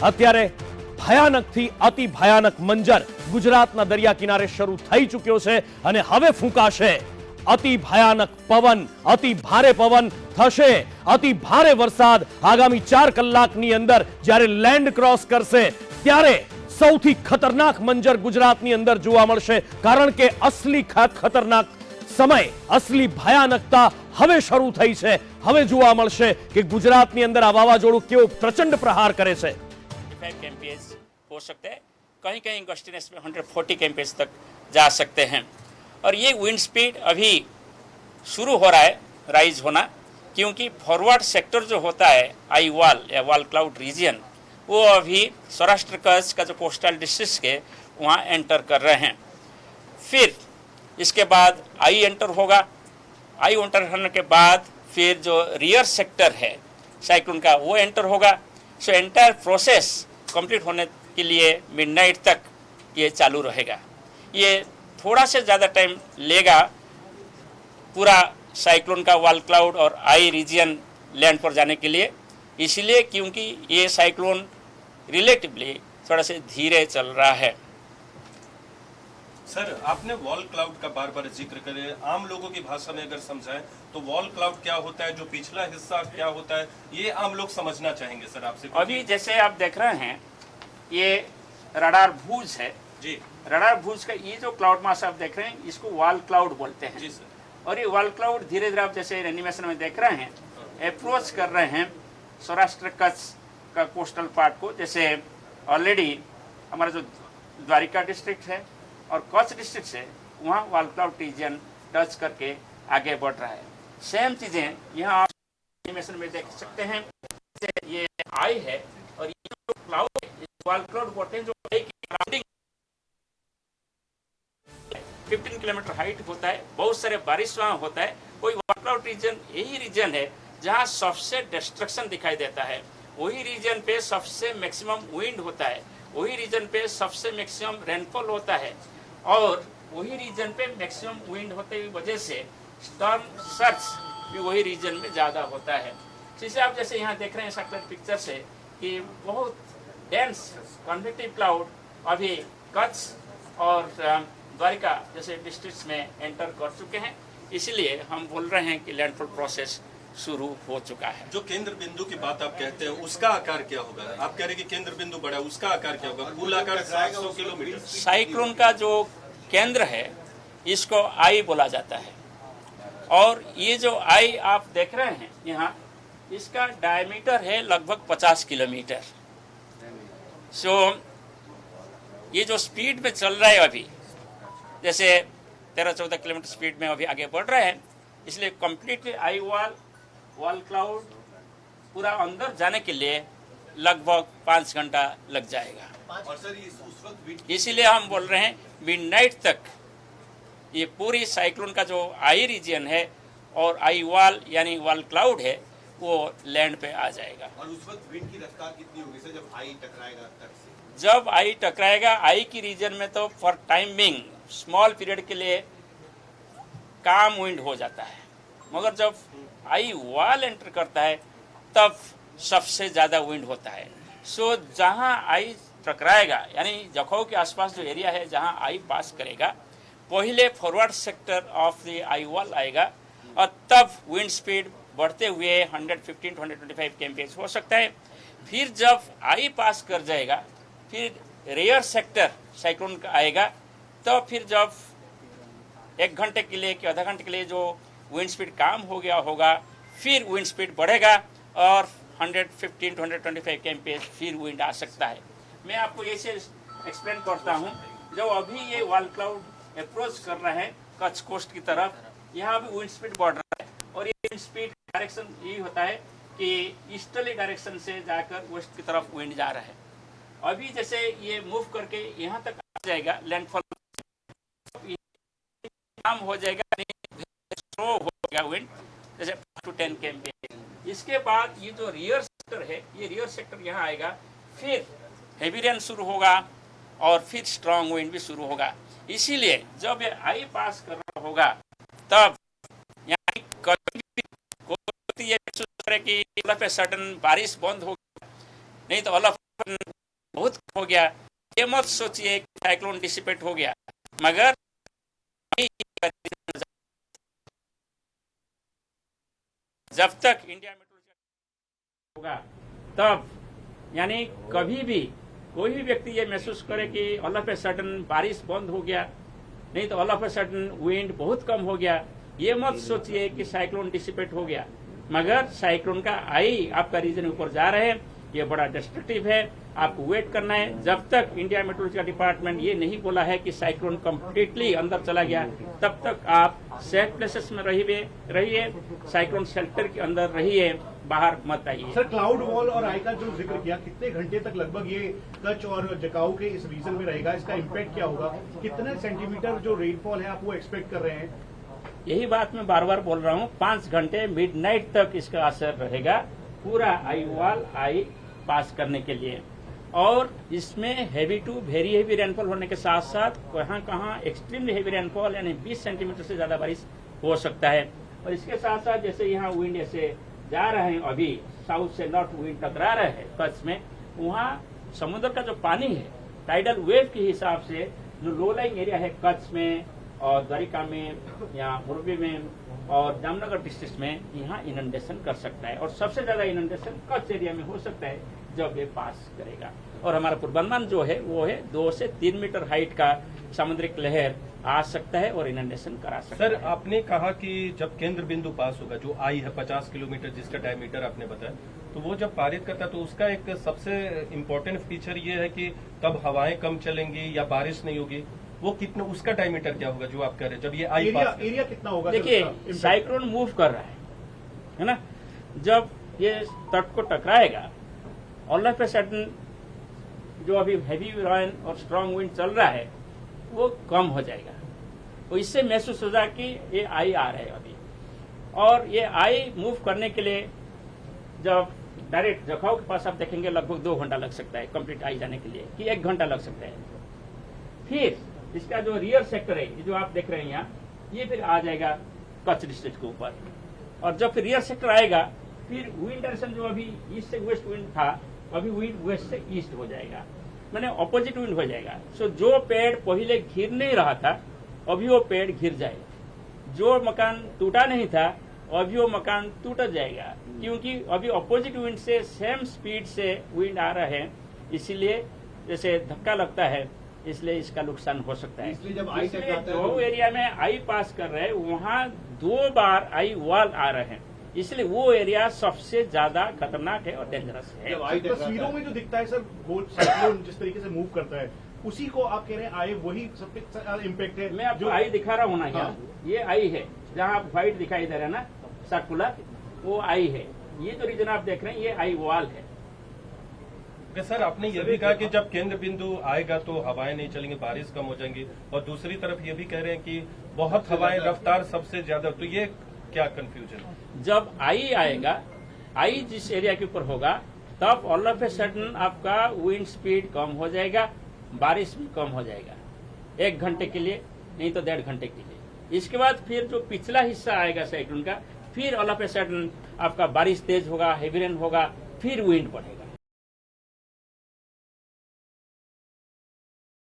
અત્યારે ભયાનકથી અતિ ભયાનક મંજર ગુજરાતના દરિયા કિનારે શરૂ થઈ ચૂક્યો છે અને હવે ફૂંકાશે અતિ ભયાનક પવન, અતિ ભારે પવન થશે, અતિ ભારે વરસાદ આગામી 4 કલાકની અંદર જ્યારે લેન્ડ ક્રોસ કરશે ત્યારે સૌથી ખતરનાક મંજર ગુજરાતની અંદર જોવા મળશે, કારણ કે અસલી ખતરનાક સમય, असली भयानकता હવે શરૂ થઈ છે। હવે જોવા મળશે કે ગુજરાતની અંદર આ વાવાઝોડું કેવો પ્રચંડ પ્રહાર કરે છે। 5 kmph हो सकते हैं, कहीं कहीं गस्टिनेस में 140 kmph तक जा सकते हैं। और ये विंड स्पीड अभी शुरू हो रहा है राइज होना, क्योंकि फॉरवर्ड सेक्टर जो होता है आई वॉल या वॉल क्लाउड रीजन, वो अभी सौराष्ट्र कच्छ का जो कोस्टल डिस्ट्रिक्ट के वहाँ एंटर कर रहे हैं। फिर इसके बाद आई एंटर होगा, आई एंटर होने के बाद फिर जो रियर सेक्टर है साइक्लोन का वो एंटर होगा। सो एंटायर प्रोसेस कंप्लीट होने के लिए मिडनाइट तक ये चालू रहेगा। ये थोड़ा से ज़्यादा टाइम लेगा पूरा साइक्लोन का वॉल क्लाउड और आई रीजन लैंड पर जाने के लिए, इसलिए क्योंकि ये साइक्लोन रिलेटिवली थोड़ा से धीरे चल रहा है। सर, आपने वॉल क्लाउड का बार बार जिक्र करे, आम लोगों की भाषा में अगर समझाएं तो वॉल क्लाउड क्या होता है, जो पिछला हिस्सा क्या होता है, ये आम लोग समझना चाहेंगे सर आपसे। अभी जैसे आप देख रहे हैं ये रडार भुज है जी, रडार भुज का ये जो क्लाउड मास आप देख रहे हैं इसको वॉल क्लाउड बोलते हैं जी सर। और ये वॉल क्लाउड धीरे धीरे आप जैसे एनिमेशन में देख रहे हैं अप्रोच कर रहे हैं सौराष्ट्र कच्छ का कोस्टल पार्ट को। जैसे ऑलरेडी हमारा जो द्वारिका डिस्ट्रिक्ट है और कच्छ डिस्ट्रिक्ट से वहाँ वॉल क्लाउड रीजन टच करके आगे बढ़ रहा है। सेम चीज़ें यहाँ आप एनिमेशन में देख सकते हैं। ये आई है और ये जो क्लाउड है वॉल क्लाउड बोलते हैं, जो आई की सराउंडिंग 15 किलोमीटर हाइट होता है, बहुत सारे बारिश वहाँ होता है। कोई वॉल क्लाउड रीजन यही रीजन है जहाँ सबसे डिस्ट्रक्शन दिखाई देता है, वही रीजन पे सबसे मैक्सिमम विंड होता है, वही रीजन पे सबसे मैक्सिमम रेनफॉल होता है और वही रीजन पे मैक्सिमम विंड होते की वजह से स्टॉर्म सर्च भी वही रीजन में ज़्यादा होता है। जैसे आप जैसे यहाँ देख रहे हैं सैटेलाइट पिक्चर से कि बहुत डेंस कन्वेक्टिव क्लाउड अभी कच्छ और द्वारिका जैसे डिस्ट्रिक्ट्स में एंटर कर चुके हैं, इसलिए हम बोल रहे हैं कि लैंडफॉल प्रोसेस शुरू हो चुका है। जो केंद्र बिंदु की बात आप कहते हैं उसका आकार क्या होगा? आप कह रहे हैं कि केंद्र बिंदु बड़ा, उसका आकार क्या होगा? कुल आकार 700 किलोमीटर। साइक्लोन का जो केंद्र है इसको आई बोला जाता है और ये जो आई आप देख रहे हैं यहाँ, इसका डायमीटर है लगभग 50 किलोमीटर। सो ये जो स्पीड में चल रहा है अभी, जैसे 13-14 किलोमीटर स्पीड में अभी आगे बढ़ रहे हैं, इसलिए कंप्लीटली आई वॉल क्लाउड पूरा अंदर जाने के लिए लगभग 5 घंटा लग जाएगा। और सर उस वक्त इसीलिए हम बोल रहे हैं मिडनाइट तक ये पूरी साइक्लोन का जो आई रीजन है और आई वॉल यानी वॉल क्लाउड है वो लैंड पे आ जाएगा। और उस वक्त विंड की रफ्तार कितनी होगी सर जब आई टकराएगा तट से? जब आई टकराएगा आई की रीजन में तो for time being small period के लिए काम विंड हो जाता है, मगर जब आई वॉल एंटर करता है तब सबसे ज़्यादा विंड होता है। सो जहाँ आई टकराएगा यानी जखौ के आसपास जो एरिया है जहाँ आई पास करेगा, पहले forward sector of the eye wall आएगा और तब विंड स्पीड बढ़ते हुए 115 to 125 kmph हो सकता है। फिर जब आई पास कर जाएगा फिर रेयर सेक्टर साइक्लोन का आएगा, तो फिर जब 1 घंटे के लिए कि आधा घंटे के लिए जो विंड स्पीड कम हो गया होगा, फिर विंड स्पीड बढ़ेगा और 115 to 125 kmph फिर विंड आ सकता है। मैं आपको ऐसे एक्सप्लेन करता हूँ। जब अभी ये वॉल क्लाउड अप्रोच कर रहे हैं कच्छ कोस्ट की तरफ, यहाँ भी विंड स्पीड बढ़ रहा है और ये विंड स्पीड डायरेक्शन यही होता है कि ईस्टर्ली डायरेक्शन से जाकर वेस्ट की तरफ विंड जा रहा है। अभी जैसे ये मूव करके यहाँ तक आ जाएगा, लैंडफॉल कम हो जाएगा, स्लो हो जाएगा विंड जैसे 5 to 10 kmph। इसके बाद ये जो रियर सेक्टर है, ये रियर सेक्टर यहाँ आएगा, फिर हेवी रेन शुरू होगा और फिर स्ट्रॉन्ग विंड भी शुरू होगा। इसीलिए जब ये आई पास कर रहा होगा तब यहाँ कभी भी ये कि पे सडन बारिश बंद हो, नहीं तो ऑल ऑफ गया, ये मत सोचिए कि साइक्लोन डिसिपेट हो गया, मगर जब तक इंडिया मेट्रोलॉजी होगा तब यानी कभी भी कोई भी व्यक्ति ये महसूस करे कि ऑल ऑफ ए सडन बारिश बंद हो गया, नहीं तो all of a sudden wind बहुत कम हो गया, ये मत सोचिए कि साइक्लोन डिसिपेट हो गया। मगर साइक्लोन का आई आपका रीजन ऊपर जा रहे हैं, ये बड़ा डिस्ट्रक्टिव है, आपको वेट करना है। जब तक इंडिया मेट्रोलॉजिकल डिपार्टमेंट ये नहीं बोला है कि साइक्लोन कंप्लीटली अंदर चला गया, तब तक आप सेफ प्लेसेस में रहिए, साइक्लोन शेल्टर के अंदर रहिए, बाहर मत आइए। सर, क्लाउड वॉल और आई का जो जिक्र किया, कितने घंटे तक लगभग ये कच्छ और जकाऊ के इस रीजन में रहेगा, इसका इम्पैक्ट क्या होगा, कितने सेंटीमीटर जो रेनफॉल है आप वो एक्सपेक्ट कर रहे हैं? यही बात मैं बार बार बोल रहा हूँ, 5 घंटे मिडनाइट तक इसका असर रहेगा पूरा आई वॉल आई पास करने के लिए। और इसमें heavy to very heavy rainfall होने के साथ साथ कहाँ एक्सट्रीमली हेवी रेनफॉल यानी 20 सेंटीमीटर से ज्यादा बारिश हो सकता है। और इसके साथ साथ जैसे यहाँ विंड ऐसे जा रहे हैं, अभी साउथ से नॉर्थ विंड टकरा रहे हैं कच्छ में, वहाँ समुद्र का जो पानी है टाइडल वेव के हिसाब से जो लो लाइंग एरिया है कच्छ में और द्वारिका में या मोरबी में और जामनगर डिस्ट्रिक्ट में, यहाँ इनंडेशन कर सकता है। और सबसे ज्यादा इनंडेशन कच्छ एरिया में हो सकता है जब ये पास करेगा। और हमारा पूर्वानुमान जो है वो है 2 से 3 मीटर हाइट का सामुद्रिक लहर आ सकता है और इनंडेशन करा सकता है। सर, आपने कहा कि जब केंद्र बिंदु पास होगा, जो आई है 50 किलोमीटर जिसका डायमीटर आपने बताया, तो वो जब पारित करता है तो उसका एक सबसे इम्पोर्टेंट फीचर ये है कि तब हवाएं कम चलेंगी या बारिश नहीं होगी। वो कितना, उसका डायमीटर क्या होगा जो आप कह रहे हैं जब ये आई पास? एरिया कितना होगा? देखिए, साइक्लोन मूव कर रहा है ना, जब ये तट को टकराएगा ऑल ऑफ ए सडन जो अभी हैवी रेन और स्ट्रांग विंड चल रहा है वो कम हो जाएगा। तो इससे महसूस होगा कि ये आई आ रहा है अभी। और ये आई मूव करने के लिए जब डायरेक्ट जखाऊ के पास आप देखेंगे लगभग 2 घंटा लग सकता है कंप्लीट आई जाने के लिए, कि 1 घंटा लग सकता है। फिर इसका जो रियर सेक्टर है, ये जो आप देख रहे हैं यहाँ, ये फिर आ जाएगा कच्छ डिस्ट्रिक्ट के ऊपर। और जब फिर रियर सेक्टर आएगा, फिर विंड डायरेक्शन जो अभी ईस्ट से वेस्ट विंड था, अभी विंड वेस्ट से ईस्ट हो जाएगा, मैंने ऑपोजिट विंड हो जाएगा। सो जो पेड़ पहले घिर नहीं रहा था, अभी वो पेड़ घिर जाएगा। जो मकान टूटा नहीं था, अभी वो मकान टूट जाएगा, क्योंकि अभी ऑपोजिट विंड से सेम स्पीड से विंड आ रहा है, इसीलिए जैसे धक्का लगता है, इसलिए इसका नुकसान हो सकता है। इसलिए जब आई टकराता है जो एरिया में आई पास कर रहे हैं वहाँ 2 बार आई वॉल आ रहे हैं, इसलिए वो एरिया सबसे ज्यादा खतरनाक है और डेंजरस है। तस्वीरों में जो दिखता है सर, वो साइक्लोन जिस तरीके से मूव करता है, उसी को आप कह रहे हैं आई वही सबसे इम्पैक्ट है। मैं आपको आई दिखा रहा हूँ ना, यहाँ ये आई है, जहाँ आप व्हाइट दिखाई दे रहे हैं ना सर्कुलर, वो आई है। ये जो रीजन आप देख रहे हैं ये आई वॉल है। सर, आपने ये भी कहा कि जब केंद्र बिंदु आएगा तो हवाएं नहीं चलेंगी, बारिश कम हो जाएंगी, और दूसरी तरफ ये भी कह रहे हैं कि बहुत हवाएं, रफ्तार सबसे ज्यादा, तो ये क्या कंफ्यूजन है? जब आई आएगा, आई जिस एरिया के ऊपर होगा, तब ऑल ऑफ ए सडन आपका विंड स्पीड कम हो जाएगा, बारिश भी कम हो जाएगा 1 घंटे के लिए, नहीं तो 1.5 घंटे के लिए। इसके बाद फिर जो पिछला हिस्सा आएगा साइक्लोन का, फिर ऑल ऑफ ए सडन आपका बारिश तेज होगा, हेवी रेन होगा, फिर विंड बढ़ेगा।